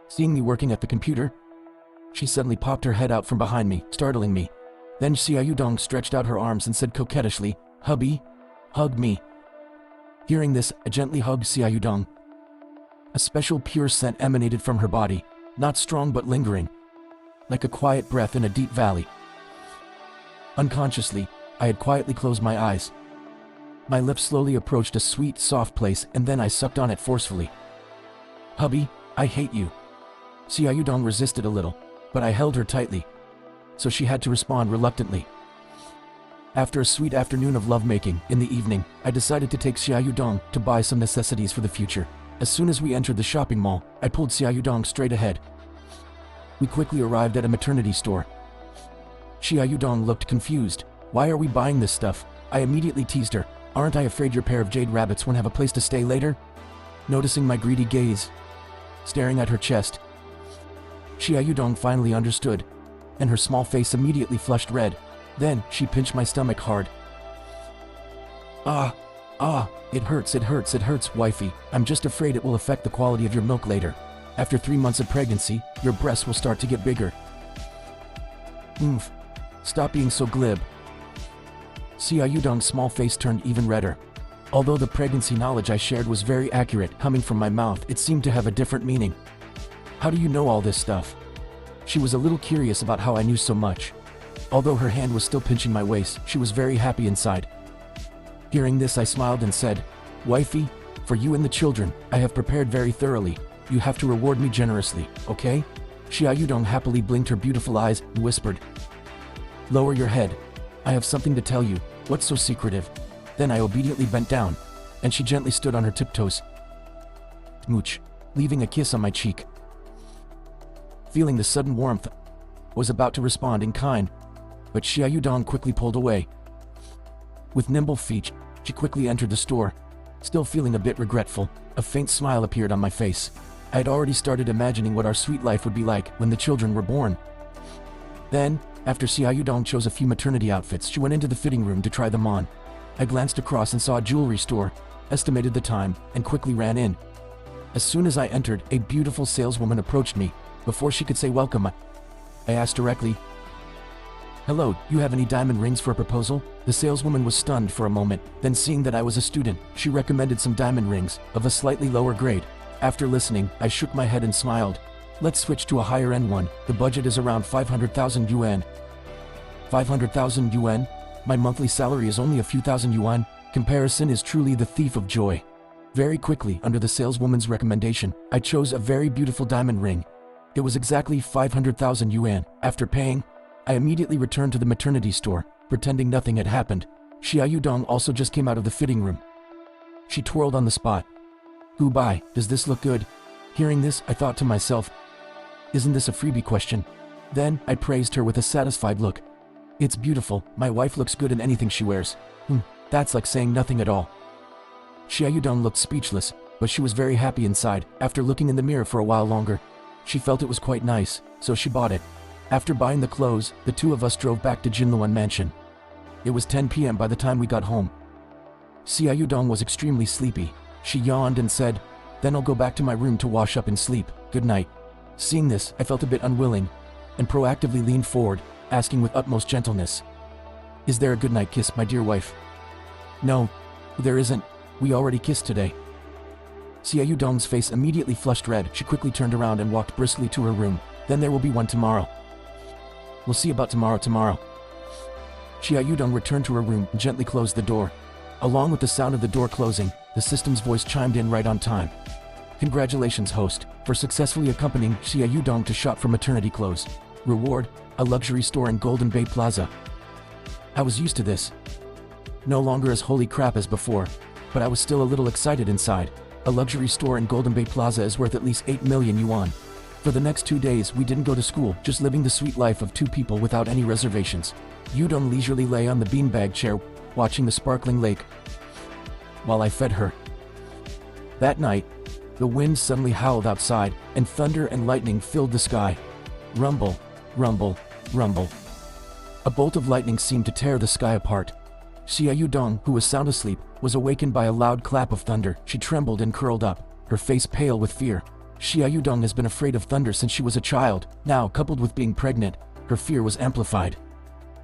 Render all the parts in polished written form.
seeing me working at the computer. She suddenly popped her head out from behind me, startling me. Then Xia Yudong stretched out her arms and said coquettishly, "Hubby, hug me." Hearing this, I gently hugged Xia Yudong. A special pure scent emanated from her body, not strong but lingering, like a quiet breath in a deep valley. Unconsciously, I had quietly closed my eyes. My lips slowly approached a sweet, soft place, and then I sucked on it forcefully. "Hubby, I hate you." Xia Yudong resisted a little, but I held her tightly, so she had to respond reluctantly. After a sweet afternoon of lovemaking, in the evening, I decided to take Xia Yudong to buy some necessities for the future. As soon as we entered the shopping mall, I pulled Xia Yudong straight ahead. We quickly arrived at a maternity store. Xia Yudong looked confused. "Why are we buying this stuff?" I immediately teased her. "Aren't I afraid your pair of jade rabbits won't have a place to stay later?" Noticing my greedy gaze, staring at her chest, Xia Yudong finally understood, and her small face immediately flushed red. Then, she pinched my stomach hard. It hurts, wifey. I'm just afraid it will affect the quality of your milk later. After 3 months of pregnancy, your breasts will start to get bigger." "Oomph. Stop being so glib." Xia Yudong's small face turned even redder. Although the pregnancy knowledge I shared was very accurate, coming from my mouth, it seemed to have a different meaning. "How do you know all this stuff?" She was a little curious about how I knew so much. Although her hand was still pinching my waist, she was very happy inside. Hearing this, I smiled and said, "Wifey, for you and the children, I have prepared very thoroughly. You have to reward me generously, okay?" Xia Yudong happily blinked her beautiful eyes and whispered, "Lower your head. I have something to tell you. What's so secretive?" Then I obediently bent down, and she gently stood on her tiptoes. Smooch, leaving a kiss on my cheek. Feeling the sudden warmth, was about to respond in kind, but Xia Yudong quickly pulled away. With nimble feet, she quickly entered the store. Still feeling a bit regretful, a faint smile appeared on my face. I had already started imagining what our sweet life would be like when the children were born. Then, after Xia Yudong chose a few maternity outfits, she went into the fitting room to try them on. I glanced across and saw a jewelry store, estimated the time, and quickly ran in. As soon as I entered, a beautiful saleswoman approached me. Before she could say welcome, I asked directly, "Hello, you have any diamond rings for a proposal?" The saleswoman was stunned for a moment, then seeing that I was a student, she recommended some diamond rings, of a slightly lower grade. After listening, I shook my head and smiled. "Let's switch to a higher-end one. The budget is around 500,000 yuan. 500,000 yuan? My monthly salary is only a few thousand yuan. Comparison is truly the thief of joy." Very quickly, under the saleswoman's recommendation, I chose a very beautiful diamond ring. It was exactly 500,000 yuan. After paying, I immediately returned to the maternity store, pretending nothing had happened. Xia Yudong also just came out of the fitting room. She twirled on the spot. "Goodbye, does this look good?" Hearing this, I thought to myself, "Isn't this a freebie question?" Then, I praised her with a satisfied look. "It's beautiful, my wife looks good in anything she wears." That's like saying nothing at all. Xia Yudong looked speechless, but she was very happy inside. After looking in the mirror for a while longer, she felt it was quite nice, so she bought it. After buying the clothes, the two of us drove back to Jinluan Mansion. It was 10 p.m. by the time we got home. Xia Yudong was extremely sleepy. She yawned and said, "Then I'll go back to my room to wash up and sleep. Good night." Seeing this, I felt a bit unwilling, and proactively leaned forward, asking with utmost gentleness, "Is there a goodnight kiss, my dear wife?" "No, there isn't. We already kissed today." Xia Yudong's face immediately flushed red. She quickly turned around and walked briskly to her room. "Then there will be one tomorrow. We'll see about tomorrow." Xia Yudong returned to her room and gently closed the door. Along with the sound of the door closing, the system's voice chimed in right on time. "Congratulations, host, for successfully accompanying Xia Yudong to shop for maternity clothes. Reward, a luxury store in Golden Bay Plaza." I was used to this. No longer as holy crap as before, but I was still a little excited inside. A luxury store in Golden Bay Plaza is worth at least 8 million yuan. For the next 2 days, we didn't go to school, just living the sweet life of two people without any reservations. Yudong leisurely lay on the beanbag chair, watching the sparkling lake, while I fed her. That night, the wind suddenly howled outside, and thunder and lightning filled the sky. Rumble, rumble, rumble. A bolt of lightning seemed to tear the sky apart. Xia Yudong, who was sound asleep, was awakened by a loud clap of thunder. She trembled and curled up, her face pale with fear. Xia Yudong has been afraid of thunder since she was a child. Now, coupled with being pregnant, her fear was amplified.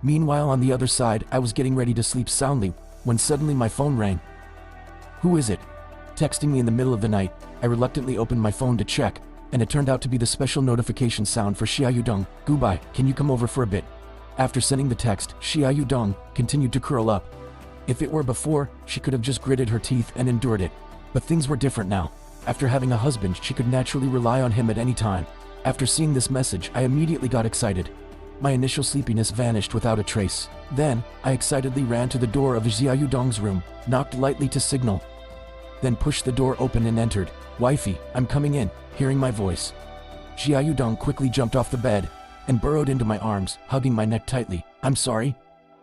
Meanwhile, on the other side, I was getting ready to sleep soundly when suddenly my phone rang. Who is it? Texting me in the middle of the night. I reluctantly opened my phone to check, and it turned out to be the special notification sound for Xia Yudong. "Goodbye, can you come over for a bit?" After sending the text, Xia Yudong continued to curl up. If it were before, she could have just gritted her teeth and endured it. But things were different now. After having a husband, she could naturally rely on him at any time. After seeing this message, I immediately got excited. My initial sleepiness vanished without a trace. Then, I excitedly ran to the door of Xia Yudong's room, knocked lightly to signal, then pushed the door open and entered. "Wifey, I'm coming in," hearing my voice. Xia Yudong quickly jumped off the bed and burrowed into my arms, hugging my neck tightly. "I'm sorry.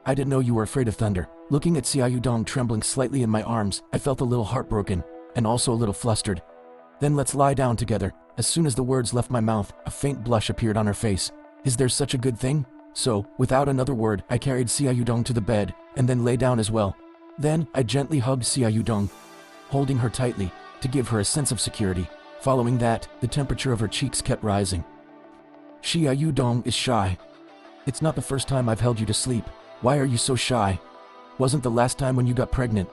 I didn't know you were afraid of thunder." Looking at Xia Yudong trembling slightly in my arms, I felt a little heartbroken and also a little flustered. "Then let's lie down together." As soon as the words left my mouth, a faint blush appeared on her face. Is there such a good thing? So, without another word, I carried Xia Yudong to the bed and then lay down as well. Then, I gently hugged Xia Yudong, holding her tightly to give her a sense of security. Following that, the temperature of her cheeks kept rising. "Xia Yudong is shy. It's not the first time I've held you to sleep. Why are you so shy? Wasn't the last time when you got pregnant?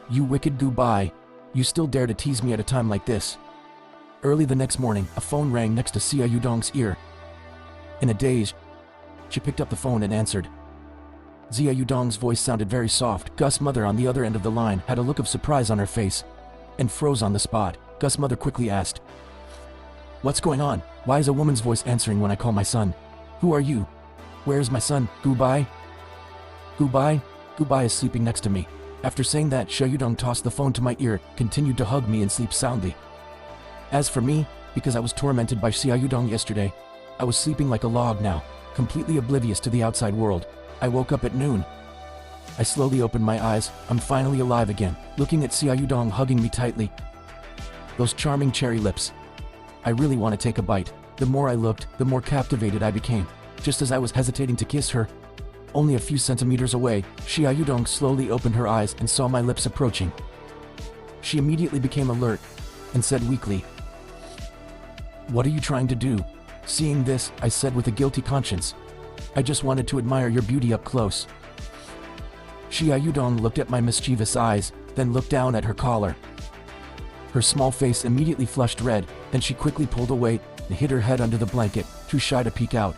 You wicked goodbye. You still dare to tease me at a time like this." Early the next morning, a phone rang next to Xia Yudong's ear. In a daze, she picked up the phone and answered. Xia Yudong's voice sounded very soft. Gus' mother on the other end of the line had a look of surprise on her face and froze on the spot. Gus' mother quickly asked, "What's going on? Why is a woman's voice answering when I call my son? Who are you? Where's my son? Goodbye? Goodbye? Goodbye is sleeping next to me." After saying that, Xia Yudong tossed the phone to my ear, continued to hug me and sleep soundly. As for me, because I was tormented by Xia Yudong yesterday, I was sleeping like a log now, completely oblivious to the outside world. I woke up at noon. I slowly opened my eyes. I'm finally alive again, looking at Xia Yudong hugging me tightly. Those charming cherry lips. I really want to take a bite. The more I looked, the more captivated I became. Just as I was hesitating to kiss her, only a few centimeters away, Xia Yudong slowly opened her eyes and saw my lips approaching. She immediately became alert and said weakly, "What are you trying to do?" Seeing this, I said with a guilty conscience, "I just wanted to admire your beauty up close." Xia Yudong looked at my mischievous eyes, then looked down at her collar. Her small face immediately flushed red, then she quickly pulled away and hid her head under the blanket, too shy to peek out.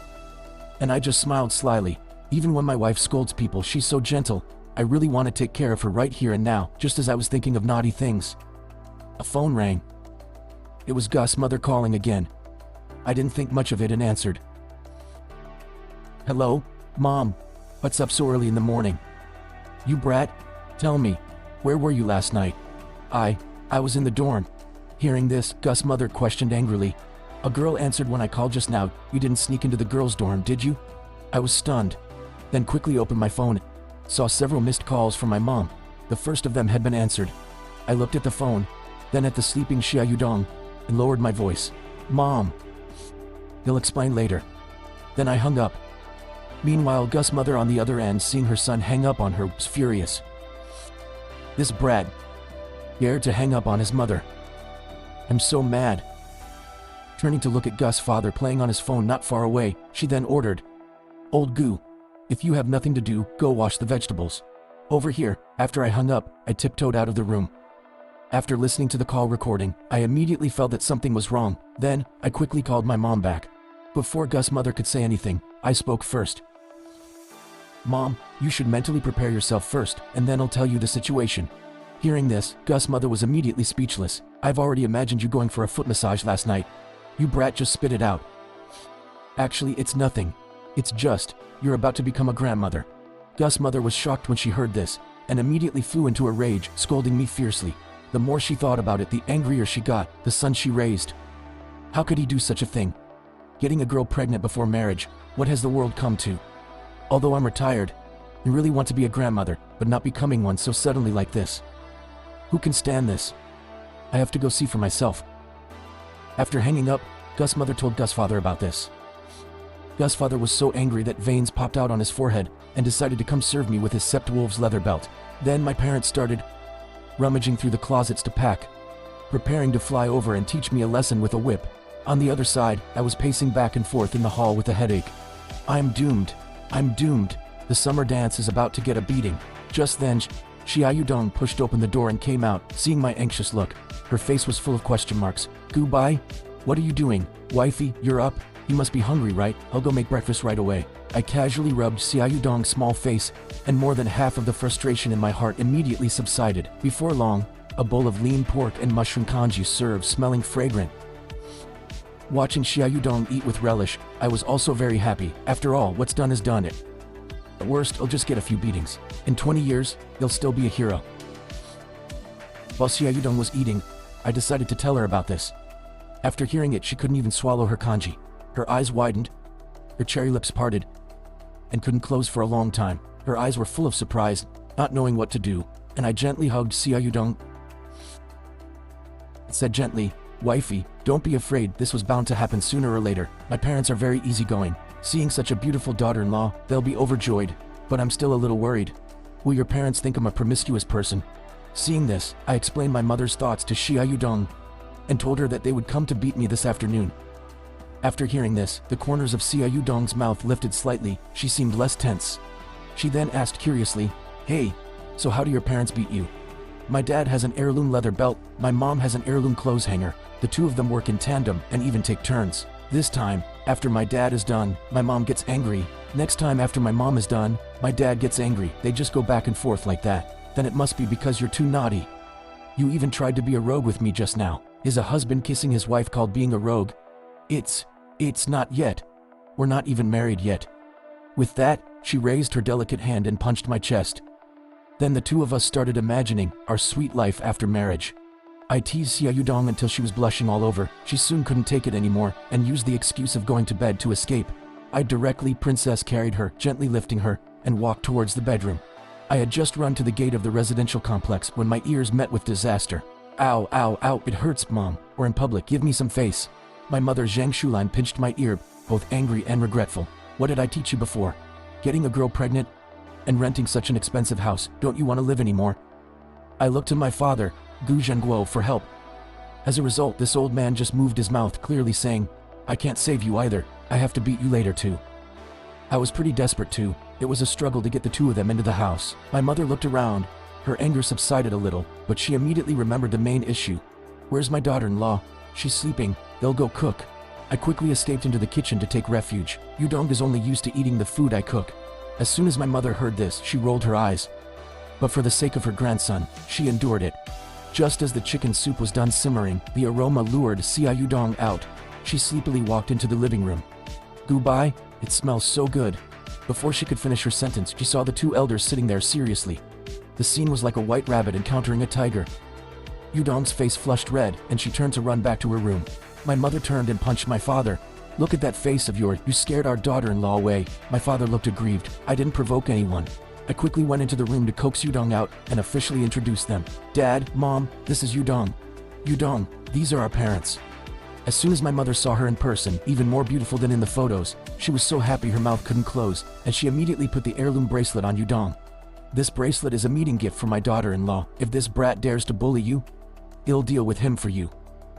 And I just smiled slyly. Even when my wife scolds people, she's so gentle. I really want to take care of her right here and now, just as I was thinking of naughty things. A phone rang. It was Gus' mother calling again. I didn't think much of it and answered. "Hello, Mom. What's up so early in the morning? You brat? Tell me, where were you last night?" I was in the dorm." Hearing this, Gus' mother questioned angrily. "A girl answered when I called just now. You didn't sneak into the girls' dorm, did you?" I was stunned, then quickly opened my phone, saw several missed calls from my mom. The first of them had been answered. I looked at the phone, then at the sleeping Xia Yudong, and lowered my voice. "Mom. He'll explain later." Then I hung up. Meanwhile, Gus' mother on the other end, seeing her son hang up on her, was furious. This brat dared to hang up on his mother. I'm so mad. Turning to look at Gus' father playing on his phone not far away, she then ordered, "Old Goo, if you have nothing to do, go wash the vegetables. Over here." After I hung up, I tiptoed out of the room. After listening to the call recording, I immediately felt that something was wrong. Then, I quickly called my mom back. Before Gus' mother could say anything, I spoke first. "Mom, you should mentally prepare yourself first, and then I'll tell you the situation." Hearing this, Gus' mother was immediately speechless. "I've already imagined you going for a foot massage last night. You brat, just spit it out." "Actually, it's nothing. It's just, you're about to become a grandmother." Gus' mother was shocked when she heard this, and immediately flew into a rage, scolding me fiercely. The more she thought about it, the angrier she got. The son she raised. How could he do such a thing? Getting a girl pregnant before marriage. What has the world come to? Although I'm retired, I really want to be a grandmother, but not becoming one so suddenly like this. Who can stand this? I have to go see for myself. After hanging up, Gus' mother told Gus' father about this. Gus' father was so angry that veins popped out on his forehead and decided to come serve me with his Sept Wolves leather belt. Then my parents started rummaging through the closets to pack preparing to fly over and teach me a lesson with a whip. On the other side, I was pacing back and forth in the hall with a headache. I'm doomed. I'm doomed. The summer dance is about to get a beating. Just then, Xia Yudong pushed open the door and came out, seeing my anxious look. Her face was full of question marks. Gu Bai? What are you doing? Wifey, you're up? You must be hungry, right? I'll go make breakfast right away. I casually rubbed Xia Yudong's small face, and more than half of the frustration in my heart immediately subsided. Before long, a bowl of lean pork and mushroom congee served, smelling fragrant. Watching Xia Yudong eat with relish, I was also very happy. After all, what's done is done. At worst, I'll just get a few beatings. In 20 years, he'll still be a hero. While Xia Yudong was eating, I decided to tell her about this. After hearing it, she couldn't even swallow her congee. Her eyes widened, her cherry lips parted, and couldn't close for a long time. Her eyes were full of surprise, not knowing what to do, and I gently hugged Xia Yudong. It said gently, Wifey, don't be afraid, this was bound to happen sooner or later. My parents are very easygoing. Seeing such a beautiful daughter-in-law, they'll be overjoyed. But I'm still a little worried. Will your parents think I'm a promiscuous person? Seeing this, I explained my mother's thoughts to Xia Yudong, and told her that they would come to beat me this afternoon. After hearing this, the corners of Xia Yudong's mouth lifted slightly. She seemed less tense. She then asked curiously, Hey, so how do your parents beat you? My dad has an heirloom leather belt, my mom has an heirloom clothes hanger. The two of them work in tandem and even take turns. This time, after my dad is done, my mom gets angry. Next time after my mom is done, my dad gets angry. They just go back and forth like that. Then it must be because you're too naughty. You even tried to be a rogue with me just now. Is a husband kissing his wife called being a rogue? It's not yet. We're not even married yet. With that, she raised her delicate hand and punched my chest. Then the two of us started imagining our sweet life after marriage. I teased Xia Yudong until she was blushing all over. She soon couldn't take it anymore and used the excuse of going to bed to escape. I directly princess carried her, gently lifting her, and walked towards the bedroom. I had just run to the gate of the residential complex when my ears met with disaster. Ow, ow, ow, it hurts, Mom. We're in public, give me some face. My mother Zhang Shulan pinched my ear, both angry and regretful. What did I teach you before? Getting a girl pregnant? And renting such an expensive house, don't you want to live anymore? I looked to my father, Gu Zhengguo, for help. As a result, this old man just moved his mouth, clearly saying, I can't save you either, I have to beat you later too. I was pretty desperate too. It was a struggle to get the two of them into the house. My mother looked around. Her anger subsided a little, but she immediately remembered the main issue. Where's my daughter-in-law? She's sleeping. They'll go cook. I quickly escaped into the kitchen to take refuge. Yudong is only used to eating the food I cook. As soon as my mother heard this, she rolled her eyes. But for the sake of her grandson, she endured it. Just as the chicken soup was done simmering, the aroma lured Xia Yudong out. She sleepily walked into the living room. Gu Bai, it smells so good. Before she could finish her sentence, she saw the two elders sitting there seriously. The scene was like a white rabbit encountering a tiger. Yudong's face flushed red, and she turned to run back to her room. My mother turned and punched my father. Look at that face of yours, you scared our daughter-in-law away. My father looked aggrieved. I didn't provoke anyone. I quickly went into the room to coax Yudong out and officially introduced them. Dad, Mom, this is Yudong. Yudong, these are our parents. As soon as my mother saw her in person, even more beautiful than in the photos, she was so happy her mouth couldn't close, and she immediately put the heirloom bracelet on Yudong. This bracelet is a meeting gift for my daughter-in-law. If this brat dares to bully you, I'll deal with him for you.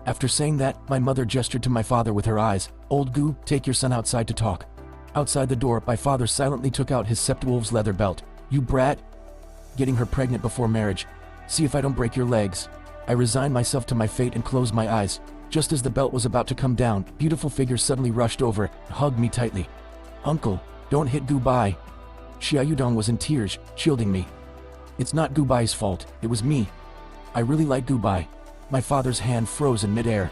After saying that, my mother gestured to my father with her eyes. Old Gu, take your son outside to talk. Outside the door, my father silently took out his Septwolf's leather belt. You brat! Getting her pregnant before marriage. See if I don't break your legs. I resigned myself to my fate and closed my eyes. Just as the belt was about to come down, beautiful figure suddenly rushed over and hugged me tightly. Uncle, don't hit Gu Bai. Xia Yudong was in tears, shielding me. It's not Gu Bai's fault, it was me. I really like Gu Bai. My father's hand froze in midair.